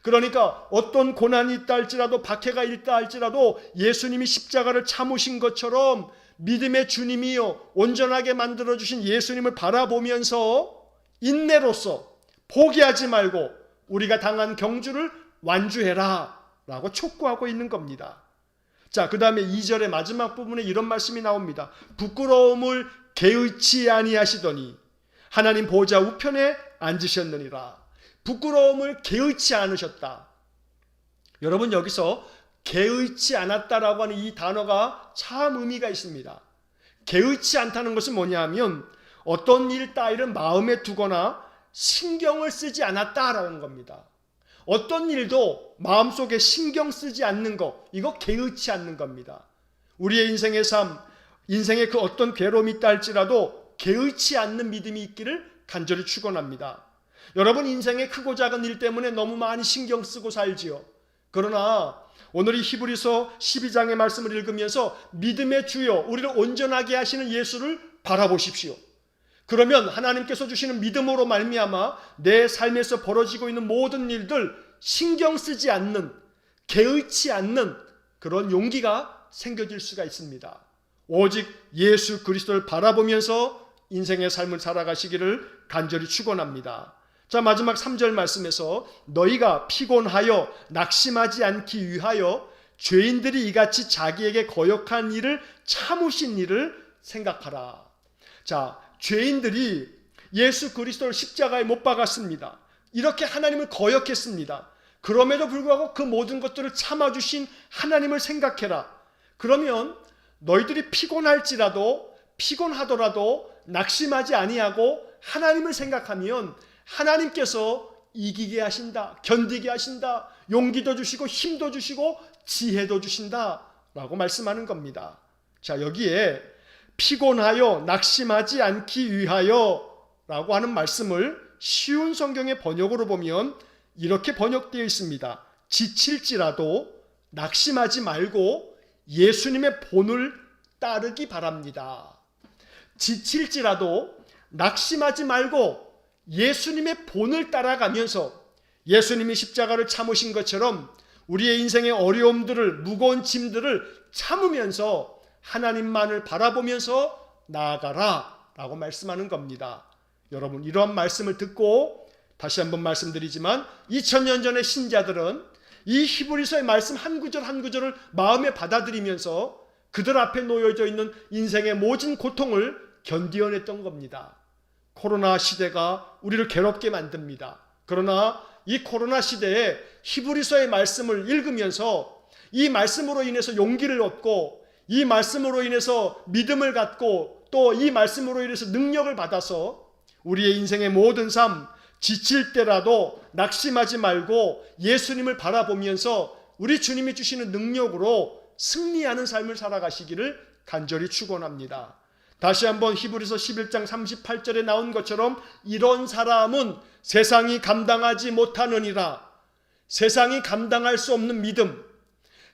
그러니까 어떤 고난이 있다 할지라도 박해가 있다 할지라도 예수님이 십자가를 참으신 것처럼 믿음의 주님이요 온전하게 만들어주신 예수님을 바라보면서 인내로서 포기하지 말고 우리가 당한 경주를 완주해라 라고 촉구하고 있는 겁니다. 자, 그 다음에 2절의 마지막 부분에 이런 말씀이 나옵니다. 부끄러움을 개의치 아니하시더니 하나님 보좌 우편에 앉으셨느니라. 부끄러움을 개의치 않으셨다. 여러분, 여기서 개의치 않았다라고 하는 이 단어가 참 의미가 있습니다. 개의치 않다는 것은 뭐냐 하면 어떤 일 따위를 마음에 두거나 신경을 쓰지 않았다라는 겁니다. 어떤 일도 마음속에 신경 쓰지 않는 것, 이거 개의치 않는 겁니다. 우리의 인생의 삶, 인생의 그 어떤 괴로움이 있다 할지라도 개의치 않는 믿음이 있기를 간절히 축원합니다. 여러분, 인생의 크고 작은 일 때문에 너무 많이 신경 쓰고 살지요. 그러나 오늘 이 히브리서 12장의 말씀을 읽으면서 믿음의 주요, 우리를 온전하게 하시는 예수를 바라보십시오. 그러면 하나님께서 주시는 믿음으로 말미암아 내 삶에서 벌어지고 있는 모든 일들 신경 쓰지 않는, 개의치 않는 그런 용기가 생겨질 수가 있습니다. 오직 예수 그리스도를 바라보면서 인생의 삶을 살아가시기를 간절히 축원합니다. 자, 마지막 3절 말씀에서 너희가 피곤하여 낙심하지 않기 위하여 죄인들이 이같이 자기에게 거역한 일을 참으신 일을 생각하라. 자, 죄인들이 예수 그리스도를 십자가에 못 박았습니다. 이렇게 하나님을 거역했습니다. 그럼에도 불구하고 그 모든 것들을 참아주신 하나님을 생각해라. 그러면 너희들이 피곤하더라도 낙심하지 아니하고 하나님을 생각하면 하나님께서 이기게 하신다, 견디게 하신다, 용기도 주시고 힘도 주시고 지혜도 주신다 라고 말씀하는 겁니다. 자, 여기에 피곤하여 낙심하지 않기 위하여 라고 하는 말씀을 쉬운 성경의 번역으로 보면 이렇게 번역되어 있습니다. 지칠지라도 낙심하지 말고 예수님의 본을 따르기 바랍니다. 지칠지라도 낙심하지 말고 예수님의 본을 따라가면서 예수님이 십자가를 참으신 것처럼 우리의 인생의 어려움들을, 무거운 짐들을 참으면서 하나님만을 바라보면서 나아가라 라고 말씀하는 겁니다. 여러분, 이러한 말씀을 듣고 다시 한번 말씀드리지만 2000년 전의 신자들은 이 히브리서의 말씀 한 구절 한 구절을 마음에 받아들이면서 그들 앞에 놓여져 있는 인생의 모진 고통을 견디어냈던 겁니다. 코로나 시대가 우리를 괴롭게 만듭니다. 그러나 이 코로나 시대에 히브리서의 말씀을 읽으면서 이 말씀으로 인해서 용기를 얻고 이 말씀으로 인해서 믿음을 갖고 또 이 말씀으로 인해서 능력을 받아서 우리의 인생의 모든 삶, 지칠 때라도 낙심하지 말고 예수님을 바라보면서 우리 주님이 주시는 능력으로 승리하는 삶을 살아가시기를 간절히 축원합니다. 다시 한번 히브리서 11장 38절에 나온 것처럼 이런 사람은 세상이 감당하지 못하느니라. 세상이 감당할 수 없는 믿음,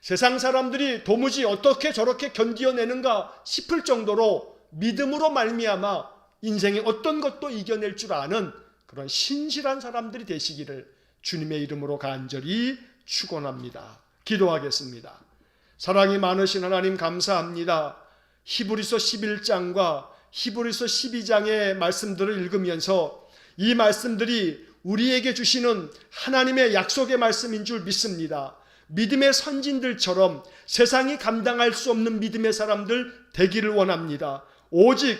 세상 사람들이 도무지 어떻게 저렇게 견디어내는가 싶을 정도로 믿음으로 말미암아 인생의 어떤 것도 이겨낼 줄 아는 그런 신실한 사람들이 되시기를 주님의 이름으로 간절히 축원합니다. 기도하겠습니다. 사랑이 많으신 하나님 감사합니다. 히브리서 11장과 히브리서 12장의 말씀들을 읽으면서 이 말씀들이 우리에게 주시는 하나님의 약속의 말씀인 줄 믿습니다. 믿음의 선진들처럼 세상이 감당할 수 없는 믿음의 사람들 되기를 원합니다. 오직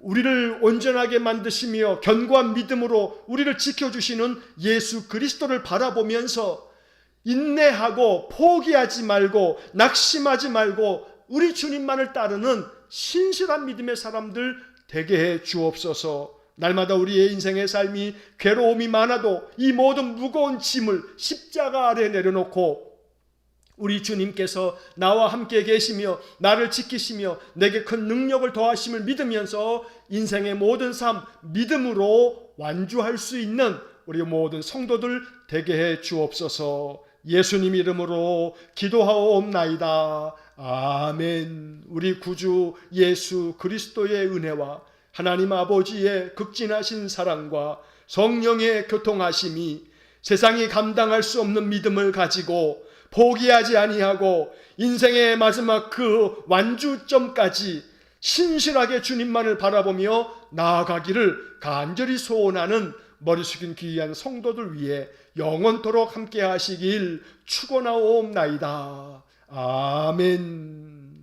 우리를 온전하게 만드시며 견고한 믿음으로 우리를 지켜주시는 예수 그리스도를 바라보면서 인내하고 포기하지 말고 낙심하지 말고 우리 주님만을 따르는 신실한 믿음의 사람들 되게 해 주옵소서. 날마다 우리의 인생의 삶이 괴로움이 많아도 이 모든 무거운 짐을 십자가 아래 내려놓고 우리 주님께서 나와 함께 계시며 나를 지키시며 내게 큰 능력을 더하심을 믿으면서 인생의 모든 삶 믿음으로 완주할 수 있는 우리 모든 성도들 되게 해 주옵소서. 예수님 이름으로 기도하옵나이다. 아멘. 우리 구주 예수 그리스도의 은혜와 하나님 아버지의 극진하신 사랑과 성령의 교통하심이 세상이 감당할 수 없는 믿음을 가지고 포기하지 아니하고 인생의 마지막 그 완주점까지 신실하게 주님만을 바라보며 나아가기를 간절히 소원하는 머리 숙인 귀한 성도들 위해 영원토록 함께 하시길 축원하옵나이다. 아멘.